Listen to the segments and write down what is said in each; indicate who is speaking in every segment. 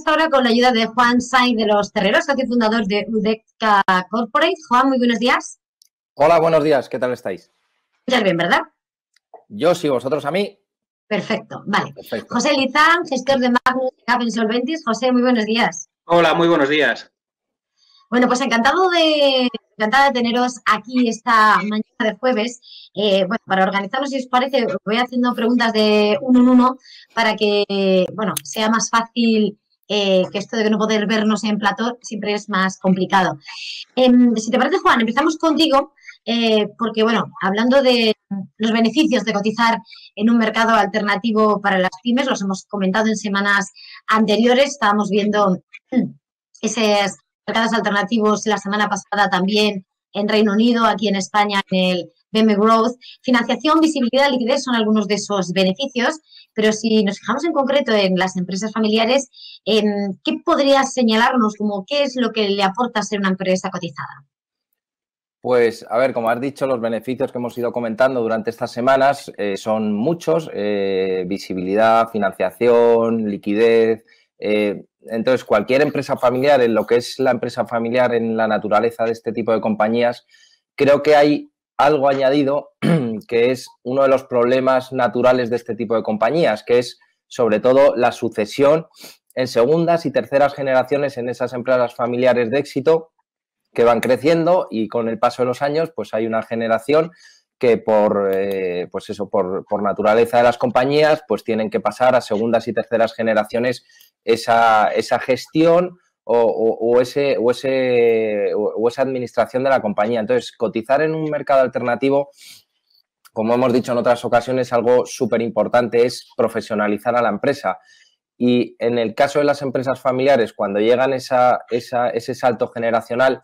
Speaker 1: esta hora con la ayuda de Juan Sainz de los Terreros, socio fundador de UDECA Corporate. Juan, muy buenos días.
Speaker 2: Hola, buenos días. ¿Qué tal estáis?
Speaker 1: Ya bien, ¿verdad?
Speaker 2: Yo sí, vosotros a mí.
Speaker 1: Perfecto, vale.
Speaker 2: Perfecto.
Speaker 1: José Lizán, gestor de Magnus Capital Solventis. José, muy buenos días.
Speaker 3: Hola, muy buenos días.
Speaker 1: Bueno, pues encantada de teneros aquí esta mañana de jueves. Bueno, para organizarnos, si os parece, os voy haciendo preguntas de uno en uno para que, bueno, sea más fácil, que esto de no poder vernos en plató siempre es más complicado. Si te parece, Juan, empezamos contigo, porque, bueno, hablando de los beneficios de cotizar en un mercado alternativo para las pymes, los hemos comentado en semanas anteriores, estábamos viendo esos mercados alternativos la semana pasada también en Reino Unido, aquí en España en el BM Growth. Financiación, visibilidad, liquidez son algunos de esos beneficios, pero si nos fijamos en concreto en las empresas familiares, ¿qué podrías señalarnos como qué es lo que le aporta ser una empresa cotizada?
Speaker 2: Pues, a ver, como has dicho, los beneficios que hemos ido comentando durante estas semanas son muchos. Visibilidad, financiación, liquidez. Entonces, cualquier empresa familiar, en lo que es la empresa familiar, en la naturaleza de este tipo de compañías, creo que hay algo añadido que es uno de los problemas naturales de este tipo de compañías, que es sobre todo la sucesión en segundas y terceras generaciones en esas empresas familiares de éxito que van creciendo, y con el paso de los años pues hay una generación que por naturaleza de las compañías pues tienen que pasar a segundas y terceras generaciones esa gestión o esa administración de la compañía. Entonces, cotizar en un mercado alternativo, como hemos dicho en otras ocasiones, algo súper importante es profesionalizar a la empresa. Y en el caso de las empresas familiares, cuando llegan ese salto generacional,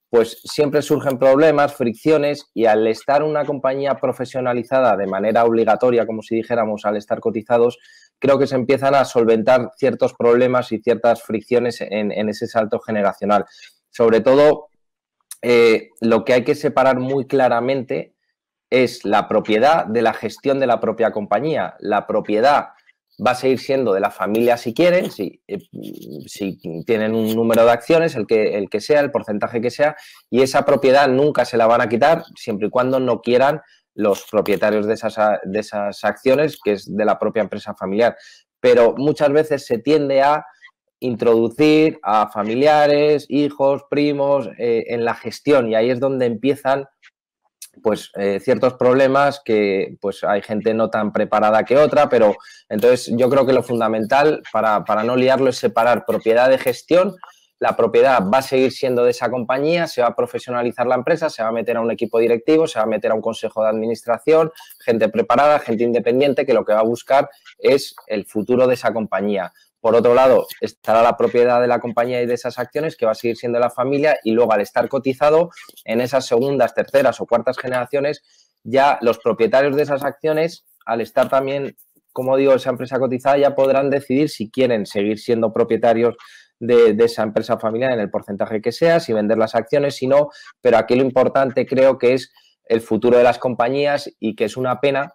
Speaker 2: pues siempre surgen problemas, fricciones, y al estar una compañía profesionalizada de manera obligatoria, como si dijéramos, al estar cotizados, creo que se empiezan a solventar ciertos problemas y ciertas fricciones en ese salto generacional. Sobre todo, lo que hay que separar muy claramente es la propiedad de la gestión de la propia compañía. La propiedad va a seguir siendo de la familia si quieren, si tienen un número de acciones, el que sea, el porcentaje que sea, y esa propiedad nunca se la van a quitar siempre y cuando no quieran los propietarios de esas acciones, que es de la propia empresa familiar. Pero muchas veces se tiende a introducir a familiares, hijos, primos en la gestión, y ahí es donde empiezan pues ciertos problemas, que pues hay gente no tan preparada que otra, pero entonces yo creo que lo fundamental para no liarlo es separar propiedad de gestión. La propiedad va a seguir siendo de esa compañía, se va a profesionalizar la empresa, se va a meter a un equipo directivo, se va a meter a un consejo de administración, gente preparada, gente independiente que lo que va a buscar es el futuro de esa compañía. Por otro lado, estará la propiedad de la compañía y de esas acciones, que va a seguir siendo la familia, y luego al estar cotizado en esas segundas, terceras o cuartas generaciones, ya los propietarios de esas acciones, al estar también, como digo, esa empresa cotizada, ya podrán decidir si quieren seguir siendo propietarios de esa empresa familiar en el porcentaje que sea, si vender las acciones, si no. Pero aquí lo importante creo que es el futuro de las compañías, y que es una pena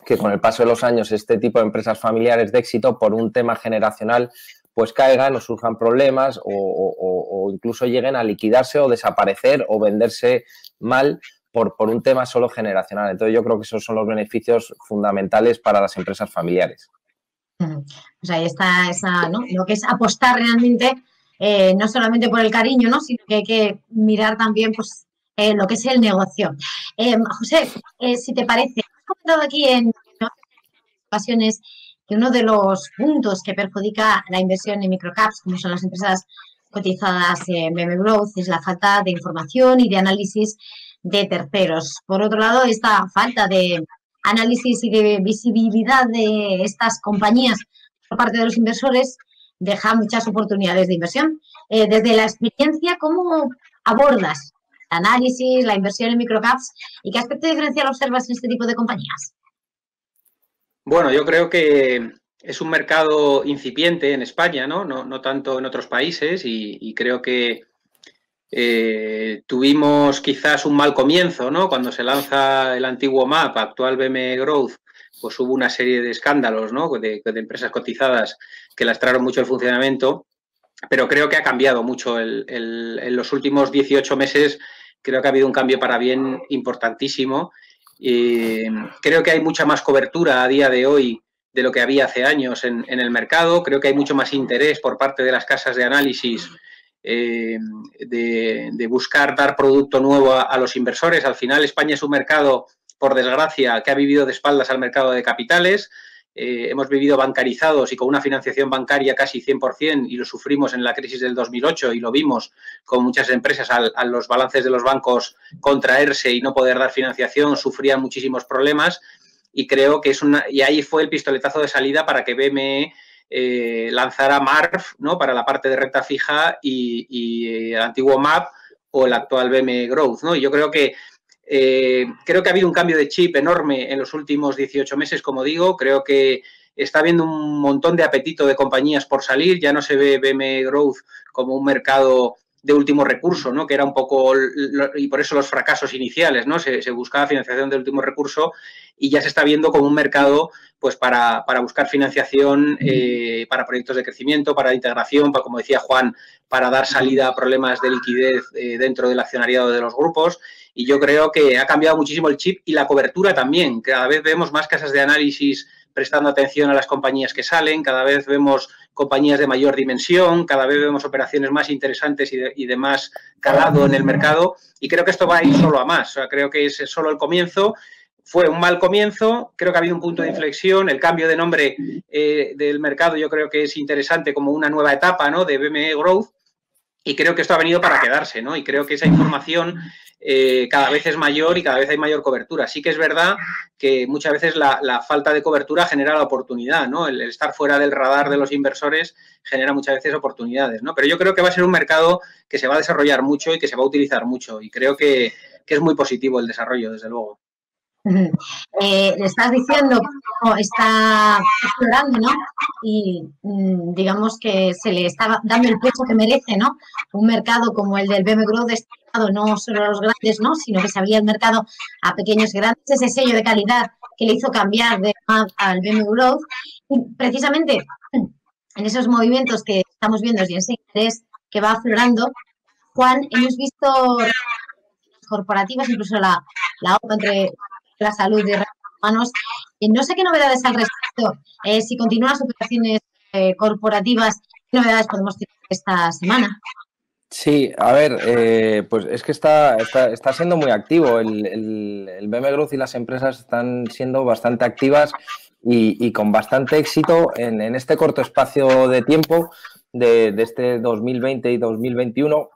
Speaker 2: que con el paso de los años este tipo de empresas familiares de éxito, por un tema generacional, pues caigan o surjan problemas o incluso lleguen a liquidarse o desaparecer o venderse mal por un tema solo generacional. Entonces yo creo que esos son los beneficios fundamentales para las empresas familiares.
Speaker 1: Pues ahí está ¿no? Lo que es apostar realmente, no solamente por el cariño, ¿no? Sino que hay que mirar también pues, lo que es el negocio. José, si te parece, has comentado aquí en ocasiones que uno de los puntos que perjudica la inversión en microcaps, como son las empresas cotizadas en BM Growth, es la falta de información y de análisis de terceros. Por otro lado, esta falta de análisis y de visibilidad de estas compañías por parte de los inversores deja muchas oportunidades de inversión. Desde la experiencia, ¿cómo abordas el análisis, la inversión en microcaps, y qué aspecto diferencial observas en este tipo de compañías?
Speaker 3: Bueno, yo creo que es un mercado incipiente en España, no tanto en otros países, y creo que tuvimos quizás un mal comienzo, ¿no? Cuando se lanza el antiguo MAP, actual BM Growth, pues hubo una serie de escándalos, ¿no? de empresas cotizadas que lastraron mucho el funcionamiento, pero creo que ha cambiado mucho. En los últimos 18 meses creo que ha habido un cambio para bien importantísimo. Creo que hay mucha más cobertura a día de hoy de lo que había hace años en el mercado. Creo que hay mucho más interés por parte de las casas de análisis de buscar dar producto nuevo a los inversores. Al final, España es un mercado, por desgracia, que ha vivido de espaldas al mercado de capitales. Hemos vivido bancarizados y con una financiación bancaria casi 100%, y lo sufrimos en la crisis del 2008 y lo vimos con muchas empresas a los balances de los bancos contraerse y no poder dar financiación, sufrían muchísimos problemas, y creo que y ahí fue el pistoletazo de salida para que BME lanzara MARF, ¿no?, para la parte de renta fija, y el antiguo MAP o el actual BME Growth, ¿no? Y yo creo que ha habido un cambio de chip enorme en los últimos 18 meses, como digo. Creo que está habiendo un montón de apetito de compañías por salir. Ya no se ve BME Growth como un mercado de último recurso, ¿no?, que era un poco, y por eso los fracasos iniciales, ¿no? Se buscaba financiación de último recurso, y ya se está viendo como un mercado, pues, para buscar financiación para proyectos de crecimiento, para integración, para, como decía Juan, para dar salida a problemas de liquidez dentro del accionariado de los grupos. Y yo creo que ha cambiado muchísimo el chip y la cobertura también. Cada vez vemos más casas de análisis prestando atención a las compañías que salen, cada vez vemos compañías de mayor dimensión, cada vez vemos operaciones más interesantes y de más calado en el mercado, y creo que esto va a ir solo a más. O sea, creo que es solo el comienzo. Fue un mal comienzo, creo que ha habido un punto de inflexión. El cambio de nombre del mercado yo creo que es interesante como una nueva etapa, ¿no?, de BME Growth, y creo que esto ha venido para quedarse, ¿no? Y creo que esa información cada vez es mayor y cada vez hay mayor cobertura. Sí que es verdad que muchas veces la falta de cobertura genera la oportunidad, ¿no? El estar fuera del radar de los inversores genera muchas veces oportunidades, ¿no? Pero yo creo que va a ser un mercado que se va a desarrollar mucho y que se va a utilizar mucho, y creo que es muy positivo el desarrollo, desde luego.
Speaker 1: Le estás diciendo cómo está explorando, ¿no? Y digamos que se le está dando el peso que merece, ¿no? Un mercado como el del BME Growth destinado no solo a los grandes, ¿no?, sino que se abría el mercado a pequeños y grandes, ese sello de calidad que le hizo cambiar de MAP al BME Growth. Y precisamente en esos movimientos que estamos viendo y en ese interés que va aflorando, Juan, hemos visto corporativas, incluso la OPA entre la salud y recursos humanos. No sé qué novedades al respecto. Si continúan las operaciones corporativas, ¿qué novedades podemos tener esta semana?
Speaker 2: Sí, a ver, pues es que está siendo muy activo. El BME Growth y las empresas están siendo bastante activas y con bastante éxito en este corto espacio de tiempo de este 2020 y 2021.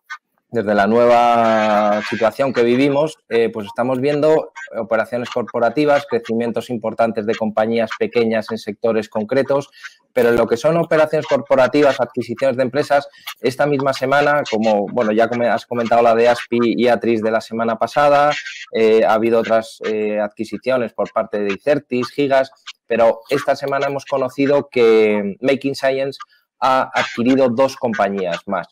Speaker 2: Desde la nueva situación que vivimos, pues estamos viendo operaciones corporativas, crecimientos importantes de compañías pequeñas en sectores concretos, pero en lo que son operaciones corporativas, adquisiciones de empresas, esta misma semana, como bueno, ya has comentado la de Aspi y Atris de la semana pasada, ha habido otras adquisiciones por parte de Icertis, Gigas, pero esta semana hemos conocido que Making Science ha adquirido 2 compañías más.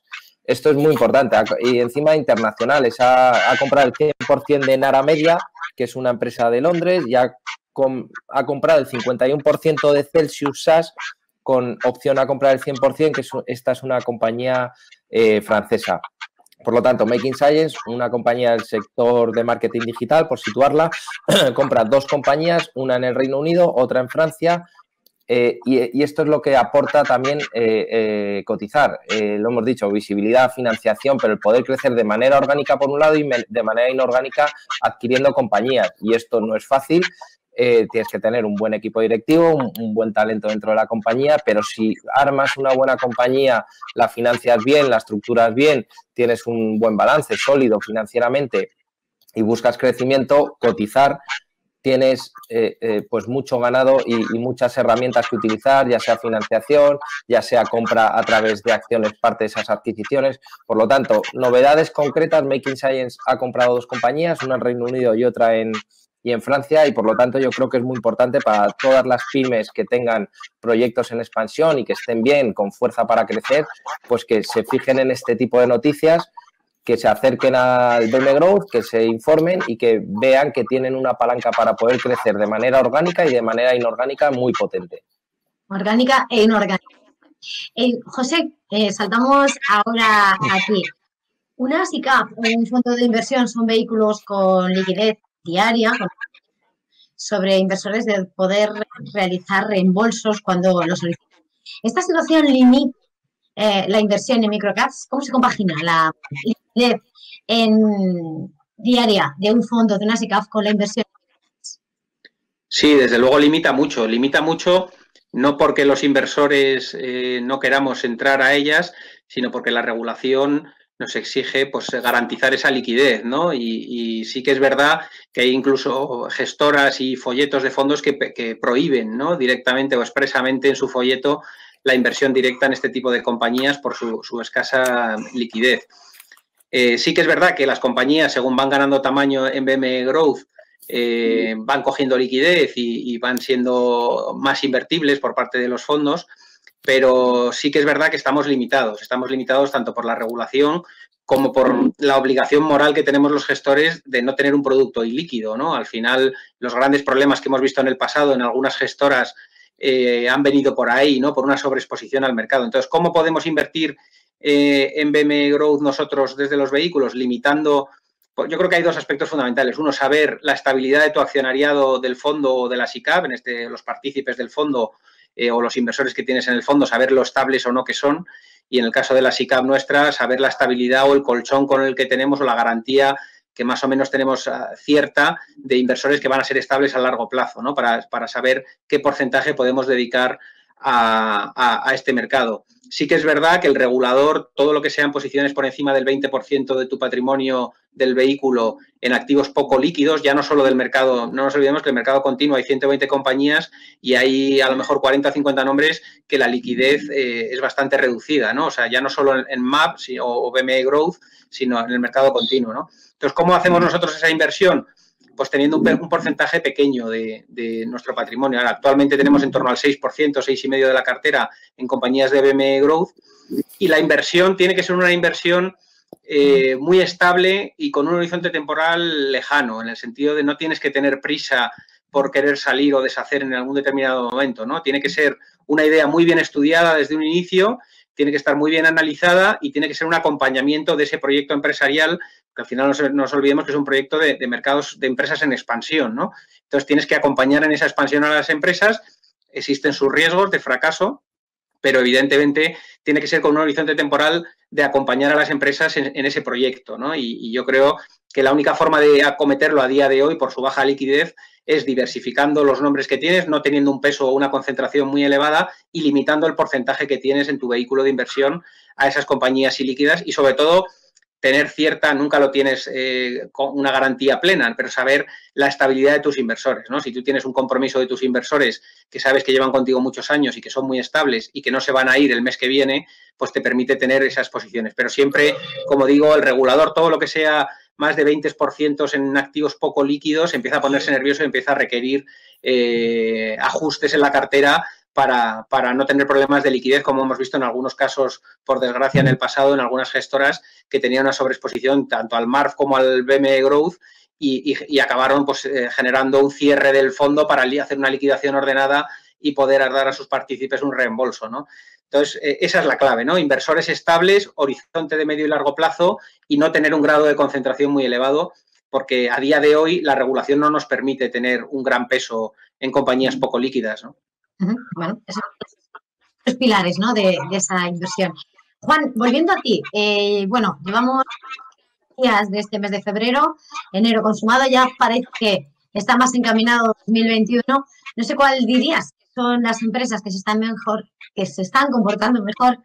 Speaker 2: Esto es muy importante, y encima internacionales. Ha comprado el 100% de Nara Media, que es una empresa de Londres, y ha comprado el 51% de Celsius SAS, con opción a comprar el 100%, que esta es una compañía francesa. Por lo tanto, Making Science, una compañía del sector de marketing digital, por situarla, compra 2 compañías, una en el Reino Unido, otra en Francia. Y esto es lo que aporta también cotizar. Lo hemos dicho, visibilidad, financiación, pero el poder crecer de manera orgánica por un lado y de manera inorgánica adquiriendo compañías. Y esto no es fácil. Tienes que tener un buen equipo directivo, un buen talento dentro de la compañía, pero si armas una buena compañía, la financias bien, la estructuras bien, tienes un buen balance sólido financieramente y buscas crecimiento, cotizar, tienes pues mucho ganado y muchas herramientas que utilizar, ya sea financiación, ya sea compra a través de acciones, parte de esas adquisiciones. Por lo tanto, novedades concretas, Making Science ha comprado 2 compañías, una en Reino Unido y otra en Francia, y por lo tanto yo creo que es muy importante para todas las pymes que tengan proyectos en expansión y que estén bien, con fuerza para crecer, pues que se fijen en este tipo de noticias, que se acerquen al BME Growth, que se informen y que vean que tienen una palanca para poder crecer de manera orgánica y de manera inorgánica muy potente.
Speaker 1: Orgánica e inorgánica. José, saltamos ahora aquí. Una SICAV o un fondo de inversión son vehículos con liquidez diaria, sobre inversores de poder realizar reembolsos cuando lo solicitan. Esta situación limita la inversión en microcaps. ¿Cómo se compagina la liquidez diaria de un fondo, de una SICAV, con la inversión?
Speaker 3: Sí, desde luego limita mucho no porque los inversores no queramos entrar a ellas, sino porque la regulación nos exige pues garantizar esa liquidez, ¿no? Y sí que es verdad que hay incluso gestoras y folletos de fondos que prohíben, ¿no?, directamente o expresamente en su folleto la inversión directa en este tipo de compañías por su escasa liquidez. Sí que es verdad que las compañías, según van ganando tamaño en BM Growth, van cogiendo liquidez y van siendo más invertibles por parte de los fondos, pero sí que es verdad que estamos limitados tanto por la regulación como por la obligación moral que tenemos los gestores de no tener un producto ilíquido, ¿no? Al final, los grandes problemas que hemos visto en el pasado en algunas gestoras han venido por ahí, ¿no?, por una sobreexposición al mercado. Entonces, ¿cómo podemos invertir en BM Growth nosotros desde los vehículos? Limitando. Yo creo que hay dos aspectos fundamentales. Uno, saber la estabilidad de tu accionariado del fondo o de la SICAV, los partícipes del fondo o los inversores que tienes en el fondo, saber lo estables o no que son. Y en el caso de la SICAV nuestra, saber la estabilidad o el colchón con el que tenemos o la garantía que más o menos tenemos cierta de inversores que van a ser estables a largo plazo, ¿no?, para saber qué porcentaje podemos dedicar a este mercado. Sí que es verdad que el regulador, todo lo que sean posiciones por encima del 20% de tu patrimonio del vehículo en activos poco líquidos, ya no solo del mercado, no nos olvidemos que el mercado continuo hay 120 compañías y hay a lo mejor 40 o 50 nombres que la liquidez es bastante reducida, ¿no? O sea, ya no solo en MAP o BME Growth, sino en el mercado continuo, ¿no? Entonces, ¿cómo hacemos nosotros esa inversión? Pues teniendo un porcentaje pequeño de nuestro patrimonio. Ahora, actualmente tenemos en torno al 6%, 6,5% de la cartera en compañías de BME Growth, y la inversión tiene que ser una inversión muy estable y con un horizonte temporal lejano, en el sentido de no tienes que tener prisa por querer salir o deshacer en algún determinado momento, ¿no? Tiene que ser una idea muy bien estudiada desde un inicio, tiene que estar muy bien analizada y tiene que ser un acompañamiento de ese proyecto empresarial, que al final no nos olvidemos que es un proyecto de mercados, de empresas en expansión, ¿no? Entonces, tienes que acompañar en esa expansión a las empresas. Existen sus riesgos de fracaso, pero evidentemente tiene que ser con un horizonte temporal de acompañar a las empresas en ese proyecto, ¿no? Y yo creo que la única forma de acometerlo a día de hoy, por su baja liquidez, es diversificando los nombres que tienes, no teniendo un peso o una concentración muy elevada y limitando el porcentaje que tienes en tu vehículo de inversión a esas compañías ilíquidas y, sobre todo, tener cierta, nunca lo tienes con una garantía plena, pero saber la estabilidad de tus inversores, ¿no? Si tú tienes un compromiso de tus inversores que sabes que llevan contigo muchos años y que son muy estables y que no se van a ir el mes que viene, pues te permite tener esas posiciones. Pero siempre, como digo, el regulador, todo lo que sea más de 20% en activos poco líquidos, empieza a ponerse nervioso y empieza a requerir ajustes en la cartera para no tener problemas de liquidez, como hemos visto en algunos casos, por desgracia, en el pasado, en algunas gestoras que tenían una sobreexposición tanto al MARF como al BME Growth y acabaron pues, generando un cierre del fondo para hacer una liquidación ordenada y poder dar a sus partícipes un reembolso, ¿no? Entonces, esa es la clave, ¿no? Inversores estables, horizonte de medio y largo plazo y no tener un grado de concentración muy elevado, porque a día de hoy la regulación no nos permite tener un gran peso en compañías poco líquidas, ¿no?
Speaker 1: Bueno, esos son los pilares, ¿no?, de esa inversión. Juan, volviendo a ti, bueno, llevamos días de este mes de febrero, enero consumado, ya parece que está más encaminado 2021. No sé cuál dirías que son las empresas que se están comportando mejor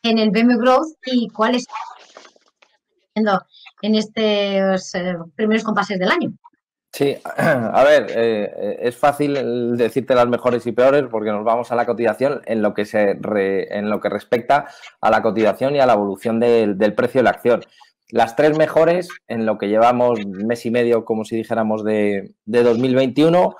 Speaker 1: en el BME Growth y cuáles están en estos primeros compases del año.
Speaker 2: Sí, a ver, es fácil decirte las mejores y peores porque nos vamos a la cotización en lo que respecta a la cotización y a la evolución del precio de la acción. Las tres mejores en lo que llevamos mes y medio, como si dijéramos, de 2021,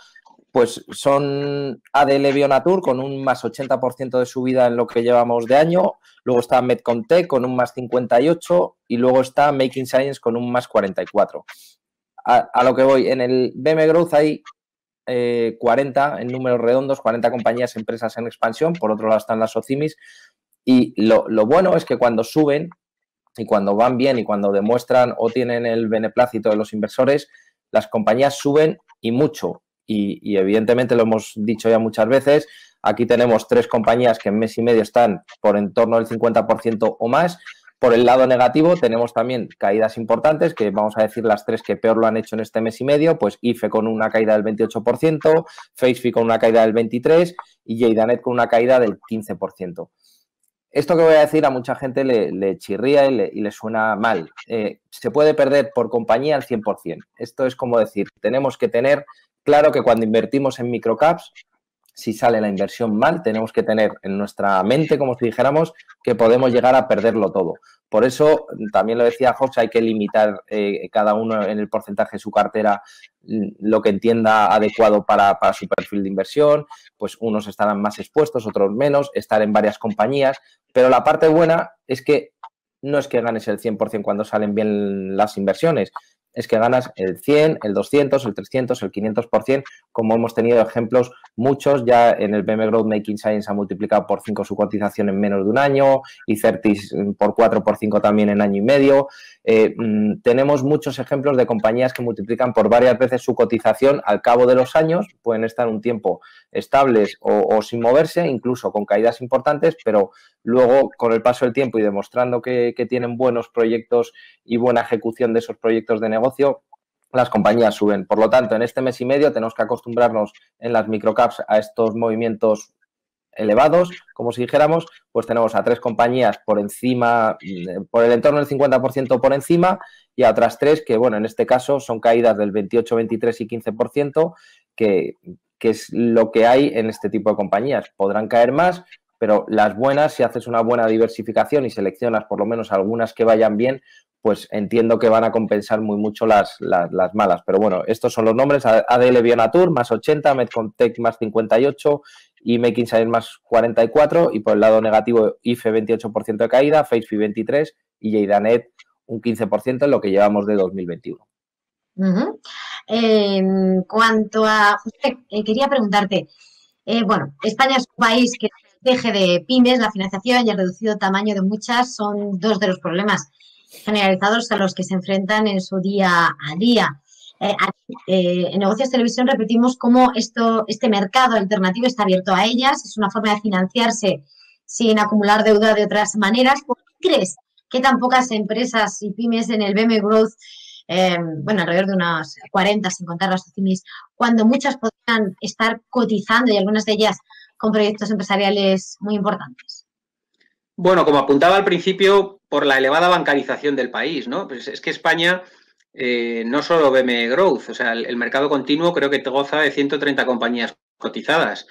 Speaker 2: pues son ADL Bionatur con un más 80% de subida en lo que llevamos de año, luego está Medcontech con un más 58% y luego está Making Science con un más 44%. A lo que voy, en el BME Growth hay 40 en números redondos, 40 compañías, empresas en expansión. Por otro lado están las OCIMIs. Y lo bueno es que cuando suben y cuando van bien y cuando demuestran o tienen el beneplácito de los inversores, las compañías suben y mucho. Y evidentemente lo hemos dicho ya muchas veces, aquí tenemos 3 compañías que en mes y medio están por en torno al 50% o más. Por el lado negativo tenemos también caídas importantes, que vamos a decir las 3 que peor lo han hecho en este mes y medio, pues IFE con una caída del 28%, FaceFi con una caída del 23% y Jeidanet con una caída del 15%. Esto que voy a decir a mucha gente le chirría y le suena mal. Se puede perder por compañía al 100%. Esto es como decir, tenemos que tener claro que cuando invertimos en microcaps, si sale la inversión mal, tenemos que tener en nuestra mente, como si dijéramos, que podemos llegar a perderlo todo. Por eso, también lo decía José, hay que limitar cada uno en el porcentaje de su cartera lo que entienda adecuado para su perfil de inversión. Pues unos estarán más expuestos, otros menos, estar en varias compañías. Pero la parte buena es que no es que ganes el 100% cuando salen bien las inversiones, es que ganas el 100, el 200, el 300, el 500%, como hemos tenido ejemplos muchos. Ya en el BM Growth Making Science ha multiplicado por 5 su cotización en menos de un año y Certis por 4, por 5 también en año y medio. Tenemos muchos ejemplos de compañías que multiplican por varias veces su cotización al cabo de los años, pueden estar un tiempo estables o sin moverse, incluso con caídas importantes, pero luego con el paso del tiempo y demostrando que tienen buenos proyectos y buena ejecución de esos proyectos de negocio, las compañías suben. Por lo tanto, en este mes y medio tenemos que acostumbrarnos en las microcaps a estos movimientos elevados, como si dijéramos. Pues tenemos a 3 compañías por encima, por el entorno del 50% por encima, y a otras 3 que, bueno, en este caso son caídas del 28, 23 y 15%, que es lo que hay en este tipo de compañías. Podrán caer más, pero las buenas, si haces una buena diversificación y seleccionas por lo menos algunas que vayan bien, pues entiendo que van a compensar muy mucho las malas. Pero bueno, estos son los nombres: ADL Bionatur más 80, Medcontech más 58 y Making Science más 44. Y por el lado negativo, IFE 28% de caída, FaceFi 23% y Jeidanet un 15% en lo que llevamos de 2021.
Speaker 1: En cuanto a, José, quería preguntarte, bueno, España es un país que protege de pymes, la financiación y el reducido tamaño de muchas son 2 de los problemas generalizados a los que se enfrentan en su día a día. En Negocios Televisión repetimos cómo este mercado alternativo está abierto a ellas, es una forma de financiarse sin acumular deuda de otras maneras. ¿Por qué crees que tan pocas empresas y pymes en el BM Growth, bueno, alrededor de unas 40, sin contar las OCIMIs, cuando muchas podrían estar cotizando y algunas de ellas con proyectos empresariales muy importantes?
Speaker 3: Bueno, como apuntaba al principio, por la elevada bancarización del país, ¿no? Pues es que España, no solo BM Growth, o sea, el mercado continuo creo que goza de 130 compañías cotizadas.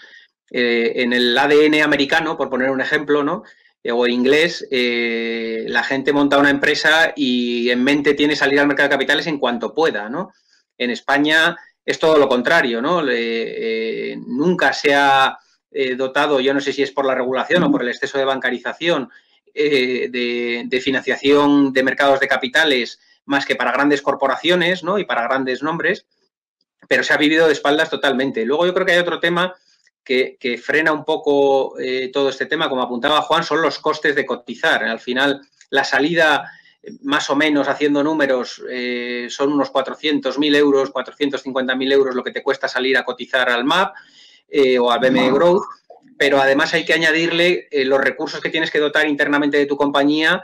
Speaker 3: En el ADN americano, por poner un ejemplo, ¿no? O inglés, la gente monta una empresa y en mente tiene salir al mercado de capitales en cuanto pueda, ¿no? En España es todo lo contrario, ¿no? Nunca se ha dotado, yo no sé si es por la regulación o por el exceso de bancarización, de financiación de mercados de capitales más que para grandes corporaciones, ¿no? Y para grandes nombres, pero se ha vivido de espaldas totalmente. Luego yo creo que hay otro tema que frena un poco todo este tema, como apuntaba Juan, son los costes de cotizar. Al final, la salida, más o menos haciendo números, son unos 400.000 euros, 450.000 euros lo que te cuesta salir a cotizar al MAP o al BM Growth, pero además hay que añadirle los recursos que tienes que dotar internamente de tu compañía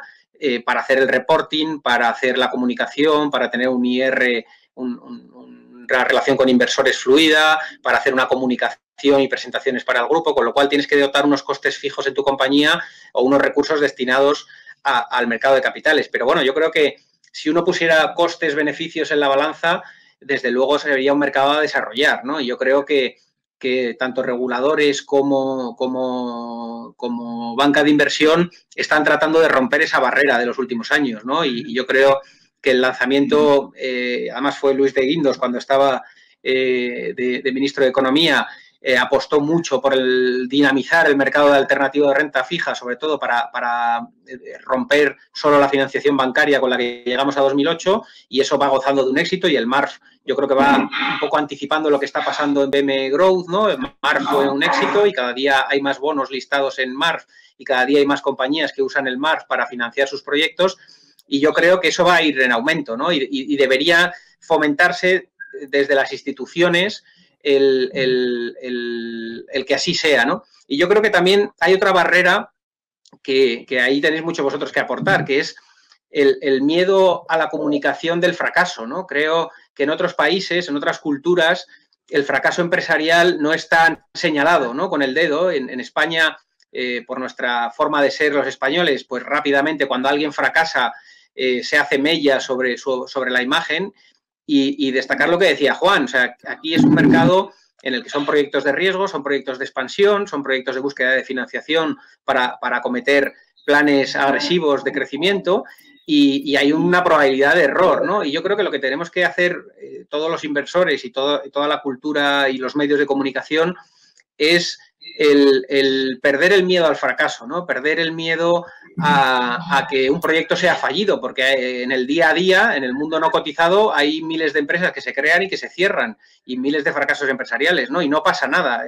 Speaker 3: para hacer el reporting, para hacer la comunicación, para tener un IR, una relación con inversores fluida, para hacer una comunicación y presentaciones para el grupo, con lo cual tienes que dotar unos costes fijos en tu compañía o unos recursos destinados al mercado de capitales. Pero bueno, yo creo que si uno pusiera costes-beneficios en la balanza, desde luego sería un mercado a desarrollar, ¿no? Y yo creo que tanto reguladores como banca de inversión están tratando de romper esa barrera de los últimos años, ¿no? Y yo creo que el lanzamiento, además fue Luis de Guindos cuando estaba de ministro de Economía, apostó mucho por el dinamizar el mercado de alternativo de renta fija, sobre todo para romper solo la financiación bancaria con la que llegamos a 2008, y eso va gozando de un éxito, y el MARF yo creo que va un poco anticipando lo que está pasando en BM Growth, ¿no? El MARF fue un éxito y cada día hay más bonos listados en MARF y cada día hay más compañías que usan el MARF para financiar sus proyectos, y yo creo que eso va a ir en aumento, ¿no? Y debería fomentarse desde las instituciones el que así sea, ¿no? Y yo creo que también hay otra barrera que ahí tenéis mucho vosotros que aportar, que es el miedo a la comunicación del fracaso, ¿no? Creo que en otros países, en otras culturas, el fracaso empresarial no es tan señalado, ¿no? Con el dedo. En España, por nuestra forma de ser los españoles, pues rápidamente cuando alguien fracasa se hace mella sobre la imagen. Y destacar lo que decía Juan, o sea, aquí es un mercado en el que son proyectos de riesgo, son proyectos de expansión, son proyectos de búsqueda de financiación para acometer planes agresivos de crecimiento, y hay una probabilidad de error, ¿no? Y yo creo que lo que tenemos que hacer todos los inversores y toda la cultura y los medios de comunicación es el perder el miedo al fracaso, ¿no? Perder el miedo a que un proyecto sea fallido, porque en el día a día, en el mundo no cotizado, hay miles de empresas que se crean y que se cierran, y miles de fracasos empresariales, ¿no? Y no pasa nada.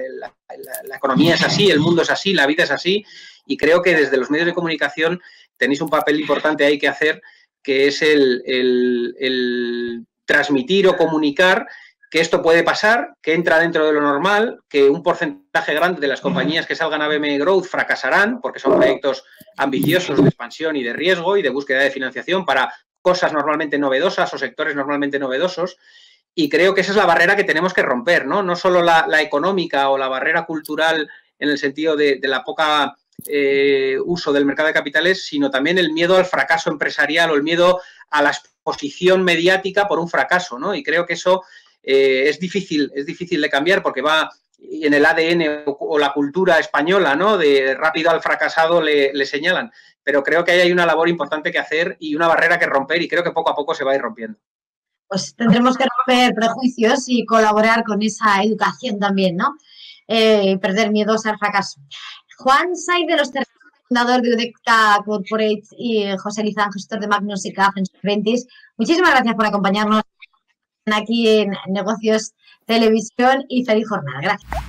Speaker 3: La economía es así, el mundo es así, la vida es así, y creo que desde los medios de comunicación tenéis un papel importante ahí que hacer, que es el transmitir o comunicar que esto puede pasar, que entra dentro de lo normal, que un porcentaje grande de las compañías que salgan a BM Growth fracasarán porque son proyectos ambiciosos de expansión y de riesgo y de búsqueda de financiación para cosas normalmente novedosas o sectores normalmente novedosos. Y creo que esa es la barrera que tenemos que romper, ¿no? No solo la económica o la barrera cultural en el sentido de la poca uso del mercado de capitales, sino también el miedo al fracaso empresarial o el miedo a la exposición mediática por un fracaso, ¿no? Y creo que eso es difícil de cambiar porque va en el ADN o la cultura española, ¿no? De rápido al fracasado le señalan. Pero creo que ahí hay una labor importante que hacer y una barrera que romper, y creo que poco a poco se va a ir rompiendo.
Speaker 1: Pues tendremos que romper prejuicios y colaborar con esa educación también, ¿no? Perder miedos al fracaso. Juan Saiz de los Terreros, fundador de Udecta Corporate, y José Lizán, gestor de Magnus y CAF en Ventis. Muchísimas gracias por acompañarnos aquí en Negocios Televisión y feliz jornada. Gracias.